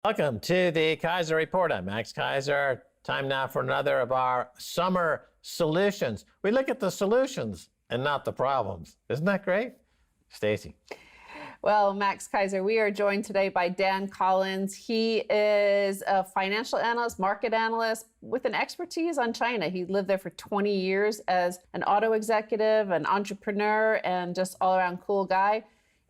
Welcome to the Keiser Report. I'm Max Keiser. Time now for another of our summer solutions. We look at the solutions and not the problems. Isn't that great? Stacy. Well, Max Keiser, we are joined today by Dan Collins. He is a financial analyst, market analyst with an expertise on China. He lived there for 20 years as an auto executive, an entrepreneur, and just all around cool guy.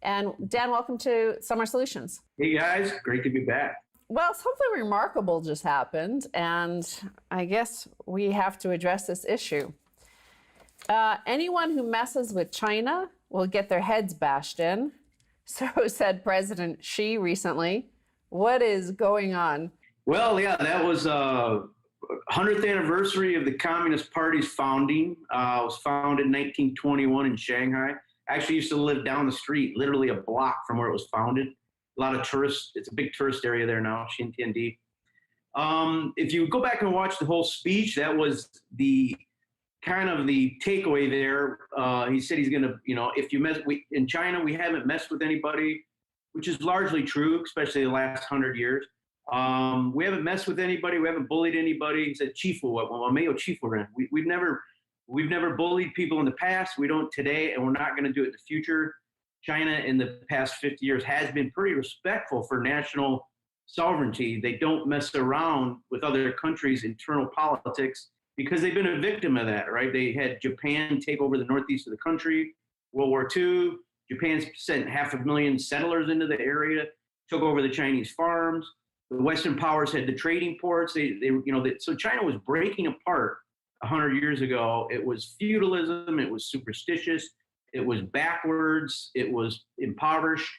And Dan, welcome to Summer Solutions. Hey guys, great to be back. Well, something remarkable just happened, and I guess we have to address this issue. Anyone who messes with China will get their heads bashed in. So said President Xi recently. What is going on? Well, yeah, that was 100th anniversary of the Communist Party's founding. It was founded in 1921 in Shanghai. I actually used to live down the street, literally a block from where it was founded. A lot of tourists. It's a big tourist area there now, Xintiandi. If you go back and watch the whole speech, that was the kind of the takeaway there. He said he's going to, if you in China, we haven't messed with anybody, which is largely true, especially the last 100 years. We haven't messed with anybody. We haven't bullied anybody. He said, we've never bullied people in the past. We don't today, and we're not going to do it in the future. China in the past 50 years has been pretty respectful for national sovereignty. They don't mess around with other countries' internal politics because they've been a victim of that, right? They had Japan take over the northeast of the country, World War II. Japan sent 500,000 settlers into the area, took over the Chinese farms. The Western powers had the trading ports. So China was breaking apart 100 years ago. It was feudalism. It was superstitious. It was backwards. It was impoverished.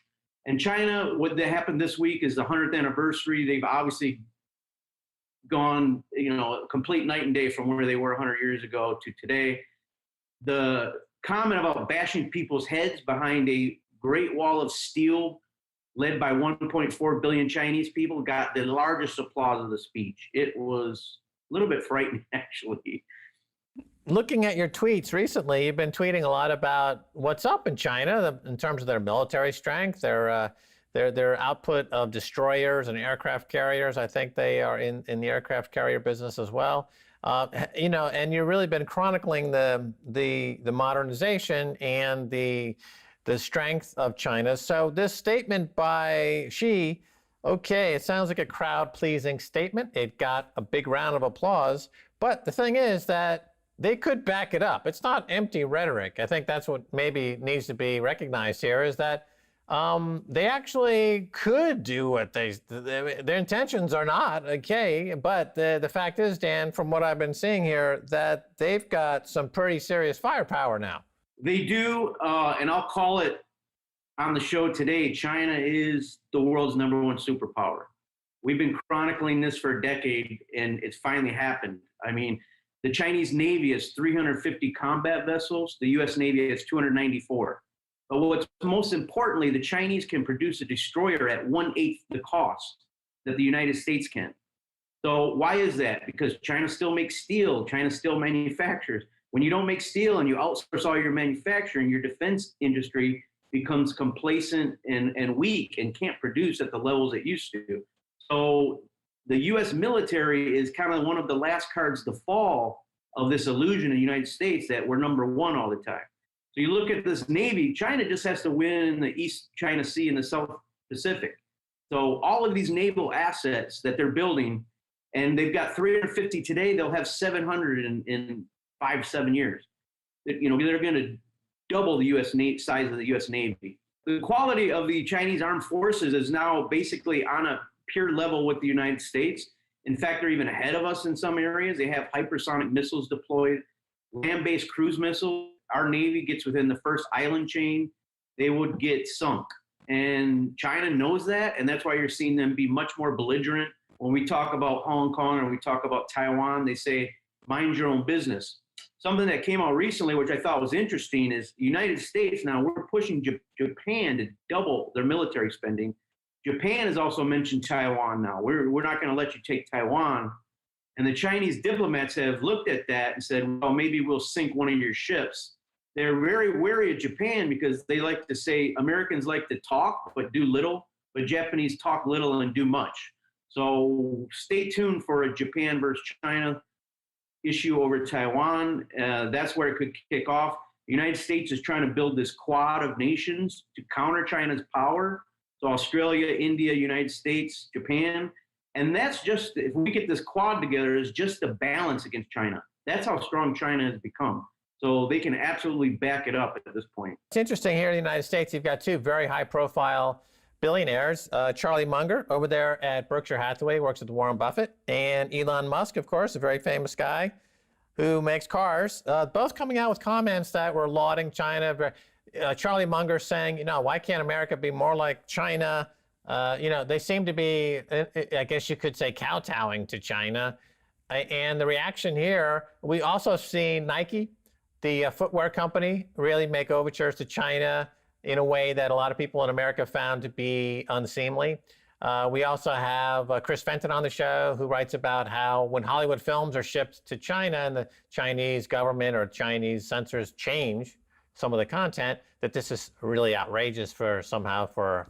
And China, what happened this week is the 100th anniversary. They've obviously gone, a complete night and day from where they were 100 years ago to today. The comment about bashing people's heads behind a Great Wall of Steel led by 1.4 billion Chinese people got the largest applause of the speech. It was a little bit frightening, actually. Looking at your tweets recently, you've been tweeting a lot about what's up in China in terms of their military strength, their output of destroyers and aircraft carriers. I think they are in the aircraft carrier business as well. And you've really been chronicling the modernization and the strength of China. So this statement by Xi, okay, it sounds like a crowd-pleasing statement. It got a big round of applause. But the thing is that they could back it up. It's not empty rhetoric. I think that's what maybe needs to be recognized here is that they actually could do what their intentions are not, okay, but the fact is, Dan, from what I've been seeing here, that they've got some pretty serious firepower now. They do, and I'll call it on the show today, China is the world's #1 superpower. We've been chronicling this for a decade, and it's finally happened. I mean, the Chinese Navy has 350 combat vessels. The U.S. Navy has 294. But what's most importantly, the Chinese can produce a destroyer at 1/8 the cost that the United States can. So why is that? Because China still makes steel. China still manufactures. When you don't make steel and you outsource all your manufacturing, your defense industry becomes complacent and weak and can't produce at the levels it used to. So the U.S. military is kind of one of the last cards to fall of this illusion in the United States that we're #1 all the time. So you look at this Navy, China just has to win the East China Sea and the South Pacific. So all of these naval assets that they're building, and they've got 350 today, they'll have 700 in 5-7 years. They're going to double the U.S. size of the U.S. Navy. The quality of the Chinese armed forces is now basically on a peer level with the United States. In fact, they're even ahead of us in some areas. They have hypersonic missiles deployed, land-based cruise missiles. Our Navy gets within the first island chain, they would get sunk. And China knows that, and that's why you're seeing them be much more belligerent. When we talk about Hong Kong or we talk about Taiwan, they say, mind your own business. Something that came out recently, which I thought was interesting, is the United States now, we're pushing Japan to double their military spending. Japan has also mentioned Taiwan now. We're not going to let you take Taiwan. And the Chinese diplomats have looked at that and said, well, maybe we'll sink one of your ships. They're very wary of Japan because they like to say Americans like to talk but do little, but Japanese talk little and do much. So stay tuned for a Japan versus China issue over Taiwan. That's where it could kick off. The United States is trying to build this quad of nations to counter China's power. So Australia, India, United States, Japan. And that's just, if we get this quad together, is just a balance against China. That's how strong China has become. So they can absolutely back it up at this point. It's interesting here in the United States, you've got two very high profile billionaires, Charlie Munger over there at Berkshire Hathaway, works with Warren Buffett, and Elon Musk, of course, a very famous guy who makes cars, both coming out with comments that were lauding China. Charlie Munger saying, why can't America be more like China? They seem to be, I guess you could say, kowtowing to China. And the reaction here, we also see Nike, the footwear company, really make overtures to China in a way that a lot of people in America found to be unseemly. We also have Chris Fenton on the show, who writes about how when Hollywood films are shipped to China and the Chinese government or Chinese censors change some of the content, that this is really outrageous for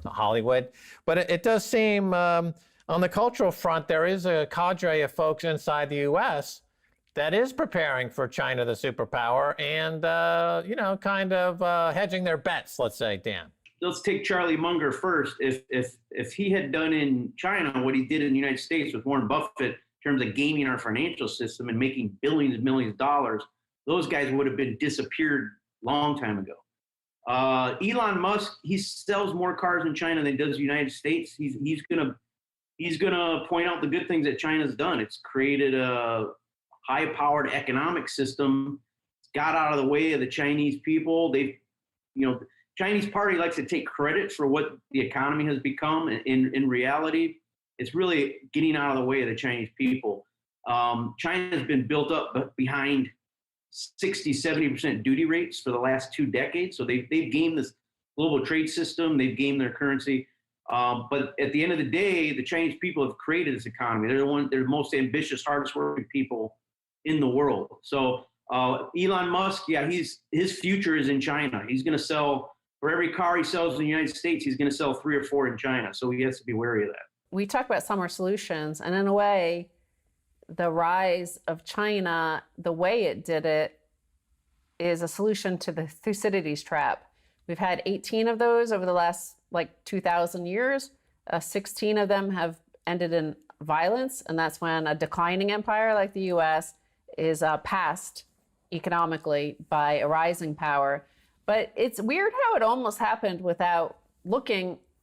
Hollywood. But it does seem on the cultural front, there is a cadre of folks inside the U.S. that is preparing for China, the superpower, and, hedging their bets, let's say, Dan. Let's take Charlie Munger first. If he had done in China what he did in the United States with Warren Buffett in terms of gaming our financial system and making billions and millions of dollars, those guys would have been disappeared long time ago. Elon Musk, he sells more cars in China than he does the United States. He's gonna point out the good things that China's done. It's created a high-powered economic system. It's got out of the way of the Chinese people. Chinese party likes to take credit for what the economy has become. In reality, it's really getting out of the way of the Chinese people. China has been built up behind 60-70% duty rates for the last 2 decades. So they've gamed this global trade system. They've gamed their currency. But at the end of the day, the Chinese people have created this economy. They're the most ambitious, hardest working people in the world. So Elon Musk, his future is in China. He's going to sell, for every car he sells in the United States, he's going to sell 3 or 4 in China. So he has to be wary of that. We talk about summer solutions, and in a way, the rise of China, the way it did it, is a solution to the Thucydides trap. We've had 18 of those over the last 2,000 years. 16 of them have ended in violence, and that's when a declining empire like the U.S. is passed economically by a rising power. But it's weird how it almost happened without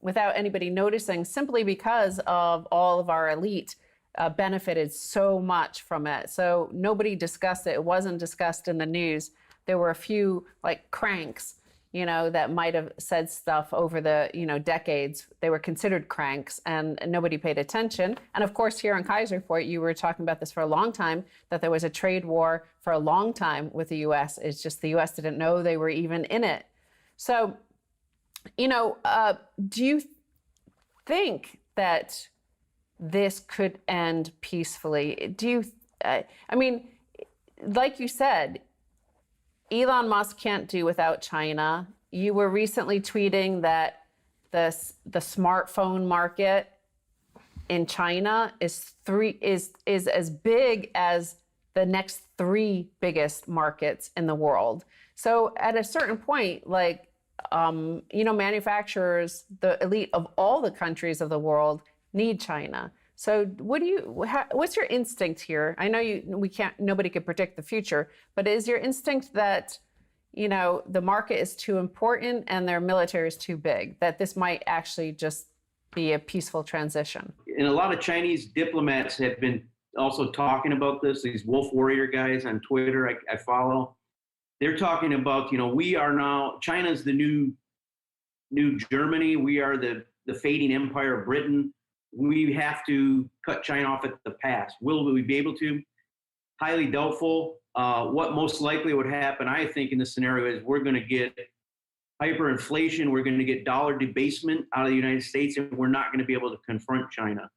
anybody noticing, simply because of all of our elite benefited so much from it. So nobody discussed it. It wasn't discussed in the news. There were a few cranks, that might have said stuff over the, decades. They were considered cranks, and nobody paid attention. And of course, here on Keiser Report, you were talking about this for a long time, that there was a trade war for a long time with the U.S. It's just the U.S. didn't know they were even in it. So, do you think that this could end peacefully? Like you said, Elon Musk can't do without China. You were recently tweeting that the smartphone market in China is as big as the next 3 biggest markets in the world. So at a certain point, manufacturers, the elite of all the countries of the world, need China. So what's your instinct here? I know nobody could predict the future, but is your instinct that, the market is too important and their military is too big, that this might actually just be a peaceful transition? And a lot of Chinese diplomats have been also talking about this, these wolf warrior guys on Twitter I follow. They're talking about, we are now, China's the new Germany. We are the fading empire of Britain. We have to cut China off at the pass. Will we be able to? Highly doubtful. What most likely would happen, I think, in this scenario is we're going to get hyperinflation. We're going to get dollar debasement out of the United States, and we're not going to be able to confront China.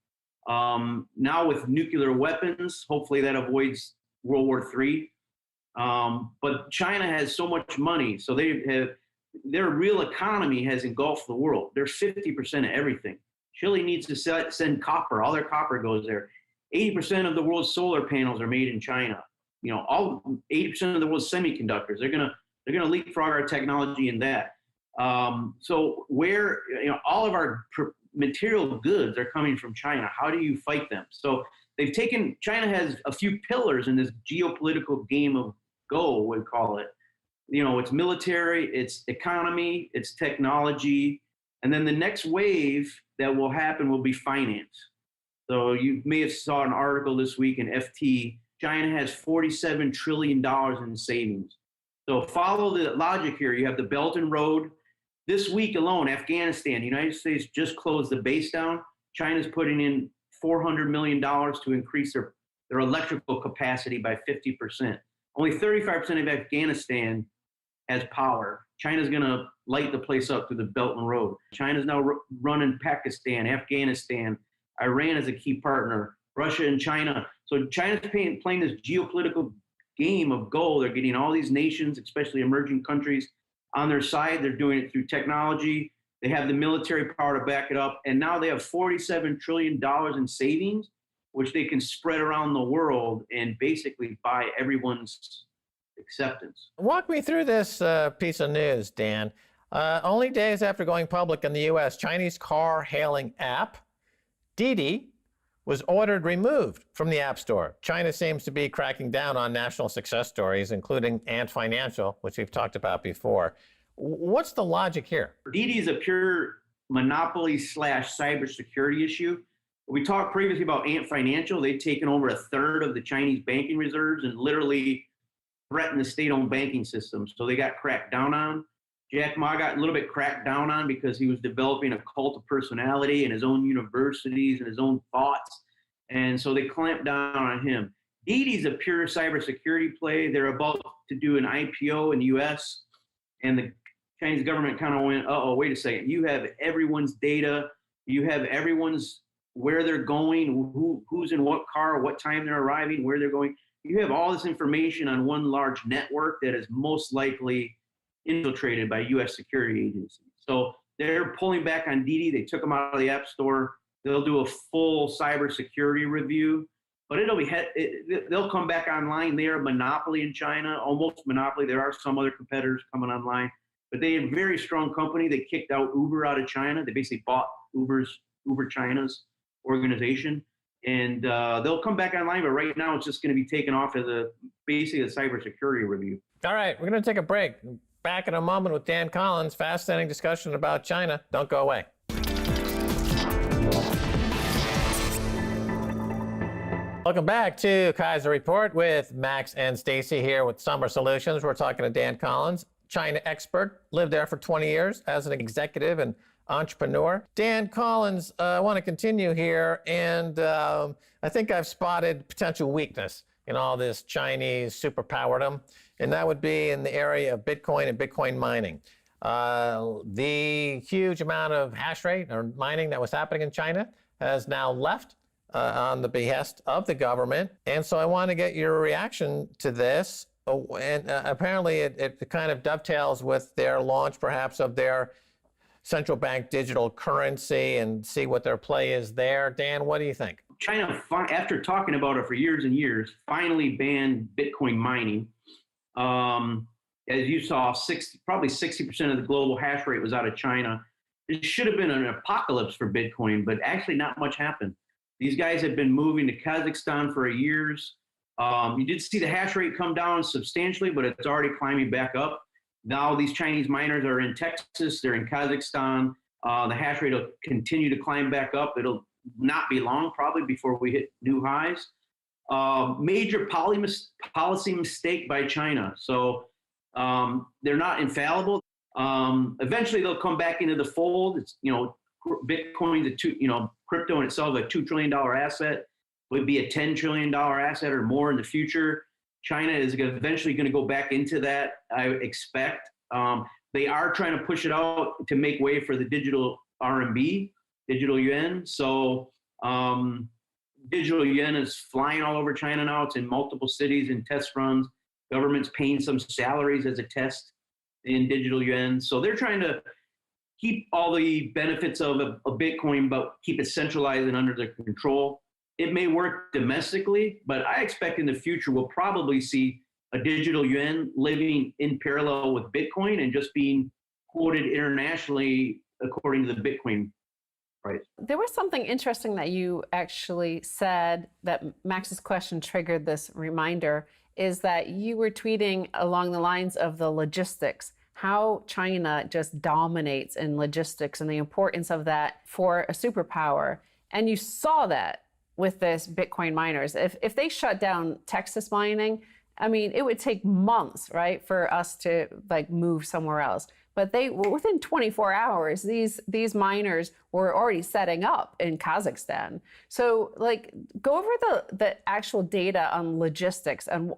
Now with nuclear weapons, hopefully that avoids World War III. But China has so much money, so their real economy has engulfed the world. They're 50% of everything. Chile needs to send copper. All their copper goes there. 80% of the world's solar panels are made in China. All 80% of the world's semiconductors. They're gonna leapfrog our technology in that. So where all of our material goods are coming from China. How do you fight them? So China has a few pillars in this geopolitical game of Go, we call it. It's military, it's economy, it's technology, and then the next wave that will happen will be finance. So you may have saw an article this week in FT. China has $47 trillion in savings. So follow the logic here. You have the Belt and Road. This week alone, Afghanistan, the United States just closed the base down. China's putting in $400 million to increase their electrical capacity by 50%. Only 35% of Afghanistan has power. China's going to light the place up through the Belt and Road. China's now running Pakistan, Afghanistan. Iran is a key partner. Russia and China. So China's playing this geopolitical game of Go. They're getting all these nations, especially emerging countries, on their side. They're doing it through technology. They have the military power to back it up. And now they have $47 trillion in savings, which they can spread around the world and basically buy everyone's acceptance. Walk me through this piece of news, Dan. Only days after going public in the U.S., Chinese car hailing app, Didi, was ordered removed from the App Store. China seems to be cracking down on national success stories, including Ant Financial, which we've talked about before. What's the logic here? Didi is a pure monopoly / cybersecurity issue. We talked previously about Ant Financial. They've taken over a third of the Chinese banking reserves and literally threatened the state-owned banking system. So they got cracked down on. Jack Ma got a little bit cracked down on because he was developing a cult of personality and his own universities and his own thoughts. And so they clamped down on him. Didi's a pure cybersecurity play. They're about to do an IPO in the US, and the Chinese government kind of went, uh-oh, wait a second. You have everyone's data. You have everyone's where they're going, who's in what car, what time they're arriving, where they're going. You have all this information on one large network that is most likely infiltrated by U.S. security agencies. So they're pulling back on Didi. They took them out of the App Store. They'll do a full cybersecurity review, but they'll come back online. They are a monopoly in China, almost monopoly. There are some other competitors coming online, but they are a very strong company. They kicked out Uber out of China. They basically bought Uber China's organization, and they'll come back online. But right now, it's just going to be taken off as basically a cybersecurity review. All right, we're going to take a break. Back in a moment with Dan Collins. Fascinating discussion about China. Don't go away. Welcome back to Keiser Report with Max and Stacy here with Summer Solutions. We're talking to Dan Collins, China expert, lived there for 20 years as an executive and entrepreneur. Dan Collins, I want to continue here, and I think I've spotted potential weakness in all this Chinese superpowerdom, and that would be in the area of Bitcoin and Bitcoin mining. The huge amount of hash rate or mining that was happening in China has now left on the behest of the government. And so I want to get your reaction to this. And apparently it kind of dovetails with their launch perhaps of their central bank digital currency, and see what their play is there. Dan, what do you think? China, after talking about it for years and years, finally banned Bitcoin mining. As you saw, probably 60% of the global hash rate was out of China. It should have been an apocalypse for Bitcoin, but actually not much happened. These guys have been moving to Kazakhstan for years. You did see the hash rate come down substantially, but it's already climbing back up. Now these Chinese miners are in Texas, they're in Kazakhstan. The hash rate will continue to climb back up. It'll not be long, probably, before we hit new highs. Major policy mistake by China. So they're not infallible. Eventually they'll come back into the fold. It's, Bitcoin's crypto in itself a $2 trillion asset. Would be a $10 trillion asset or more in the future. China is eventually going to go back into that, I expect. They are trying to push it out to make way for the digital RMB, digital yuan. So digital yuan is flying all over China now. It's in multiple cities in test runs. Government's paying some salaries as a test in digital yuan. So they're trying to keep all the benefits of a Bitcoin, but keep it centralized and under their control. It may work domestically, but I expect in the future we'll probably see a digital yuan living in parallel with Bitcoin and just being quoted internationally according to the Bitcoin price. There was something interesting that you actually said that Max's question triggered this reminder, is that you were tweeting along the lines of the logistics, how China just dominates in logistics and the importance of that for a superpower. And you saw that with this Bitcoin miners. If they shut down Texas mining, I mean, it would take months, right, for us to like move somewhere else. But they were within 24 hours, these miners were already setting up in Kazakhstan. So like go over the actual data on logistics and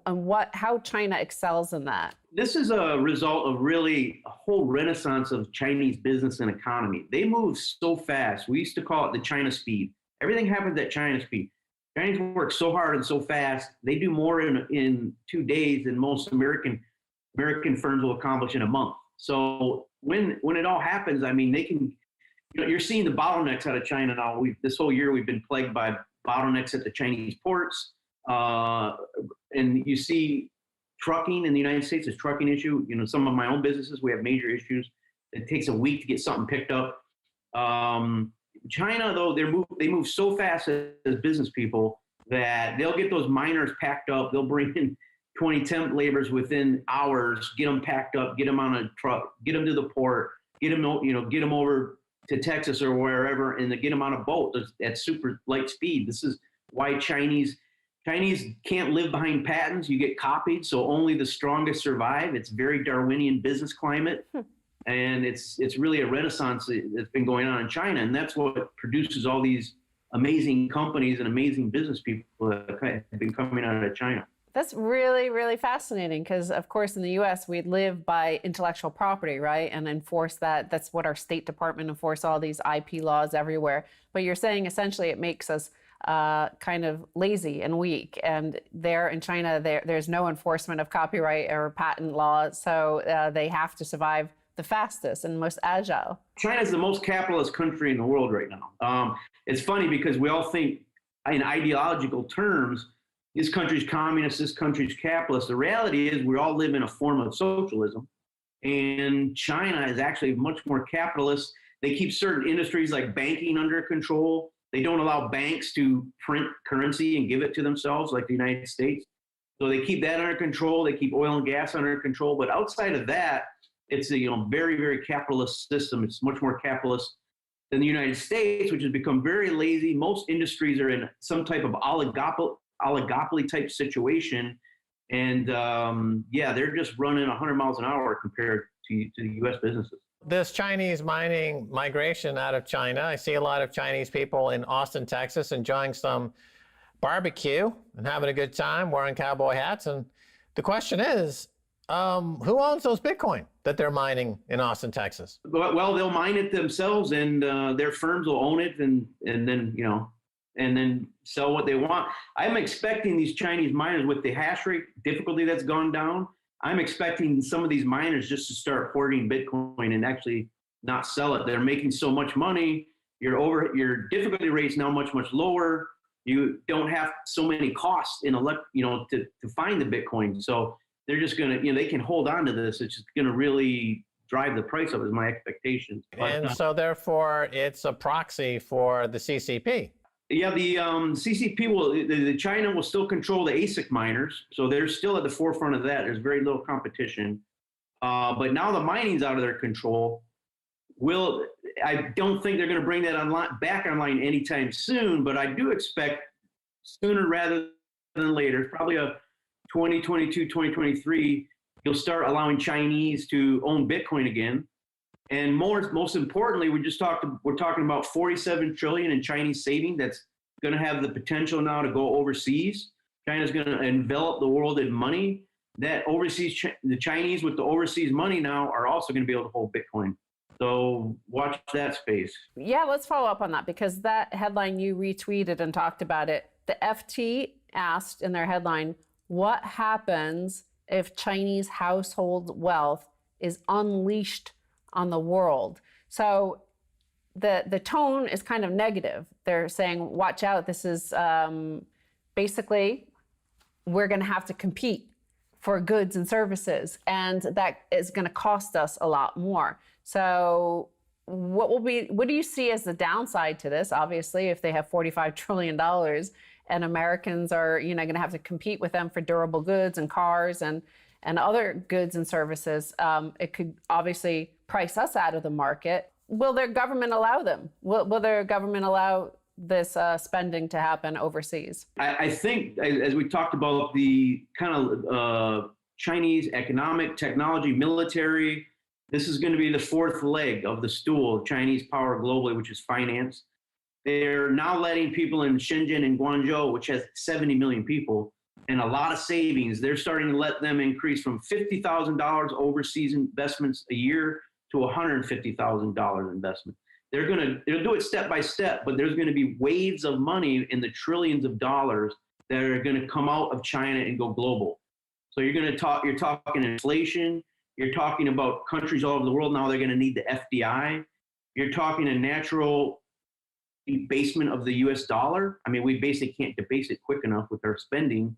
how China excels in that. This is a result of really a whole renaissance of Chinese business and economy. They move so fast. We used to call it the China speed. Everything happens at China speed. Chinese work so hard and so fast. They do more in 2 days than most American firms will accomplish in a month. So when it all happens, I mean, they can, you're seeing the bottlenecks out of China now. This whole year we've been plagued by bottlenecks at the Chinese ports. And you see trucking in the United States, is trucking issue. You know, some of my own businesses, we have major issues. It takes a week to get something picked up. China, though, they move so fast as business people that they'll get those miners packed up. They'll bring in 20 temp laborers within hours, get them packed up, get them on a truck, get them to the port, get them over to Texas or wherever, and then get them on a boat at super light speed. This is why Chinese can't live behind patents. You get copied, so only the strongest survive. It's very Darwinian business climate. And it's really a renaissance that's been going on in China. And that's what produces all these amazing companies and amazing business people that have been coming out of China. That's really, really fascinating because, of course, in the U.S., we live by intellectual property, right? And enforce that. That's what our State Department enforce all these IP laws everywhere. But you're saying essentially it makes us kind of lazy and weak. And there in China, there's no enforcement of copyright or patent law. So they have to survive the fastest and most agile. China is the most capitalist country in the world right now. It's funny because we all think in ideological terms, this country's communist, this country's capitalist. The reality is we all live in a form of socialism. And China is actually much more capitalist. They keep certain industries like banking under control. They don't allow banks to print currency and give it to themselves like the United States. So they keep that under control. They keep oil and gas under control. But outside of that, it's a very, very capitalist system. It's much more capitalist than the United States, which has become very lazy. Most industries are in some type of oligopoly type situation. And they're just running 100 miles an hour compared to the U.S. businesses. This Chinese mining migration out of China, I see a lot of Chinese people in Austin, Texas, enjoying some barbecue and having a good time, wearing cowboy hats. And the question is, who owns those Bitcoin that they're mining in Austin, Texas? Well, they'll mine it themselves, and their firms will own it, and then sell what they want. I'm expecting these Chinese miners, with the hash rate difficulty that's gone down, I'm expecting some of these miners just to start hoarding Bitcoin and actually not sell it. They're making so much money. Your difficulty rate's now much, much lower. You don't have so many costs to find the Bitcoin. So they're just gonna, they can hold on to this. It's just gonna really drive the price up, is my expectation. And so therefore it's a proxy for the CCP. Yeah, the CCP the China will still control the ASIC miners, so they're still at the forefront of that. There's very little competition, but now the mining's out of their control. I don't think they're going to bring that back online anytime soon, but I do expect sooner rather than later, probably a 2022, 2023, you'll start allowing Chinese to own Bitcoin again. And most importantly, we're talking about 47 trillion in Chinese saving that's going to have the potential now to go overseas. China's going to envelop the world in money. That the Chinese with the overseas money now are also going to be able to hold Bitcoin. So watch that space. Yeah, let's follow up on that, because that headline you retweeted and talked about it. The FT asked in their headline, what happens if Chinese household wealth is unleashed on the world? So the tone is kind of negative. They're saying, watch out, this is basically, we're going to have to compete for goods and services, and that is going to cost us a lot more. So what do you see as the downside to this? Obviously, if they have $45 trillion and Americans are, going to have to compete with them for durable goods and cars and other goods and services, it could obviously price us out of the market. Will their government allow them? Will their government allow this spending to happen overseas? I think, as we talked about, the kind of Chinese economic, technology, military, this is going to be the fourth leg of the stool of Chinese power globally, which is finance. They're now letting people in Shenzhen and Guangzhou, which has 70 million people, and a lot of savings. They're starting to let them increase from $50,000 overseas investments a year to $150,000 investment. They'll do it step by step, but there's going to be waves of money in the trillions of dollars that are going to come out of China and go global. So you're talking inflation. You're talking about countries all over the world now, they're going to need the FDI. You're talking a natural debasement of the US dollar. I mean, we basically can't debase it quick enough with our spending.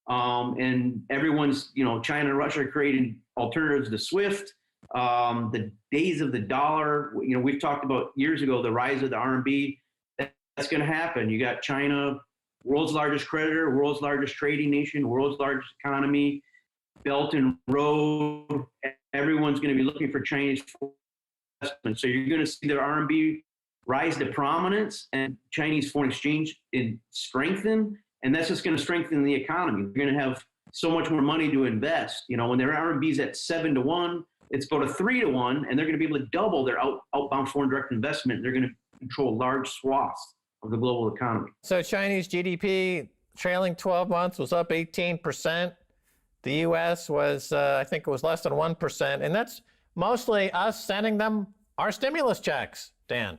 And everyone's, China and Russia are creating alternatives to SWIFT. The days of the dollar, we've talked about years ago, the rise of the RMB, that's going to happen. You got China, world's largest creditor, world's largest trading nation, world's largest economy, Belt and Road. Everyone's going to be looking for Chinese investment. So you're going to see the RMB rise to prominence and Chinese foreign exchange strengthen. And that's just going to strengthen the economy. You're going to have so much more money to invest. When their RMB is at 7-1, it's about a 3-1, and they're going to be able to double their outbound foreign direct investment. They're going to control large swaths of the global economy. So Chinese GDP trailing 12 months was up 18%. The U.S. was, I think it was less than 1%. And that's mostly us sending them our stimulus checks, Dan.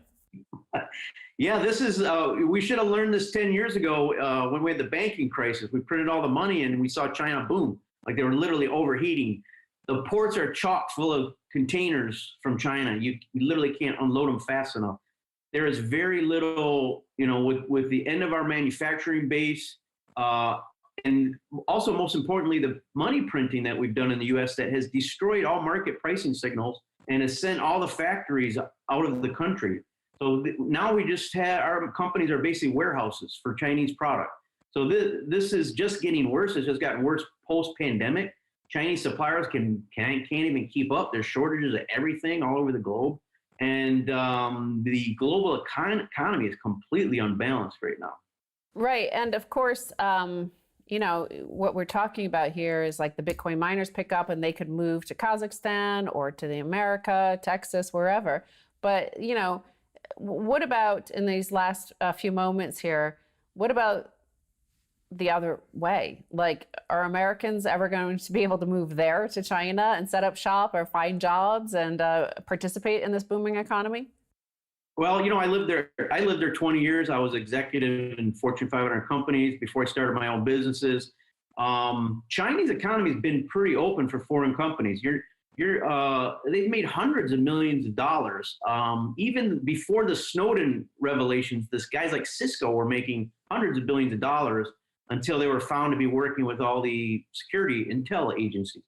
Yeah, this is, we should have learned this 10 years ago when we had the banking crisis. We printed all the money and we saw China boom, like they were literally overheating. The ports are chock full of containers from China. You literally can't unload them fast enough. There is very little, with the end of our manufacturing base, and also most importantly, the money printing that we've done in the U.S. that has destroyed all market pricing signals and has sent all the factories out of the country. So now we just have, our companies are basically warehouses for Chinese product. So this is just getting worse. It's just gotten worse post-pandemic. Chinese suppliers can't even keep up. There's shortages of everything all over the globe. And the global economy is completely unbalanced right now. Right. And of course, what we're talking about here is like the Bitcoin miners pick up and they could move to Kazakhstan or to the America, Texas, wherever. But, what about in these last few moments here, what about the other way? Like, are Americans ever going to be able to move there to China and set up shop or find jobs and participate in this booming economy? Well, I lived there 20 years. I was executive in Fortune 500 companies before I started my own businesses. Chinese economy has been pretty open for foreign companies. They've made hundreds of millions of dollars. Even before the Snowden revelations, this guys like Cisco were making hundreds of billions of dollars until they were found to be working with all the security intel agencies.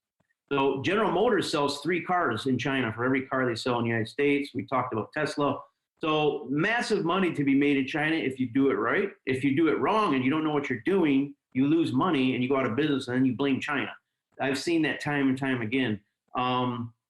So General Motors sells 3 cars in China for every car they sell in the United States. We talked about Tesla. So massive money to be made in China if you do it right. If you do it wrong and you don't know what you're doing, you lose money and you go out of business and then you blame China. I've seen that time and time again.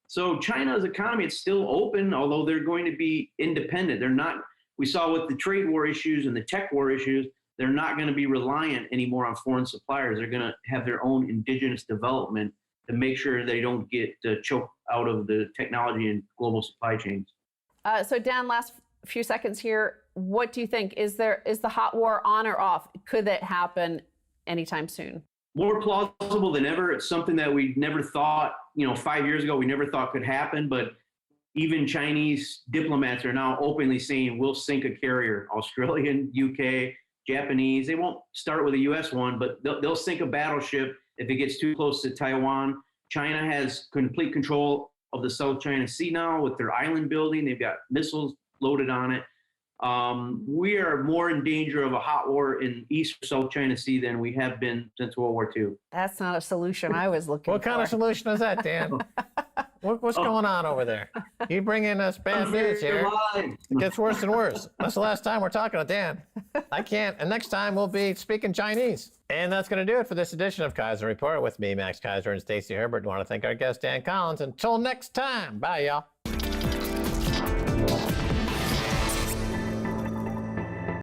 So China's economy is still open, although they're going to be independent. They're not, we saw with the trade war issues and the tech war issues, they're not going to be reliant anymore on foreign suppliers. They're going to have their own indigenous development to make sure they don't get choked out of the technology and global supply chains. So Dan, last few seconds here. What do you think? Is the hot war on or off? Could that happen anytime soon? More plausible than ever. It's something that we never thought, 5 years ago, we never thought could happen. But even Chinese diplomats are now openly saying we'll sink a carrier. Australian, UK, Japanese. They won't start with a US one, but they'll sink a battleship if it gets too close to Taiwan. China has complete control of the South China Sea now with their island building. They've got missiles loaded on it. We are more in danger of a hot war in East or South China Sea than we have been since World War II. That's not a solution I was looking What for. kind of solution is that, Dan? What's going on over there? You bring in us bad news here. It gets worse and worse. That's the last time we're talking to Dan. I can't. And next time we'll be speaking Chinese. And that's going to do it for this edition of Keiser Report with me, Max Keiser, and Stacy Herbert. I want to thank our guest, Dan Collins. Until next time, bye, y'all.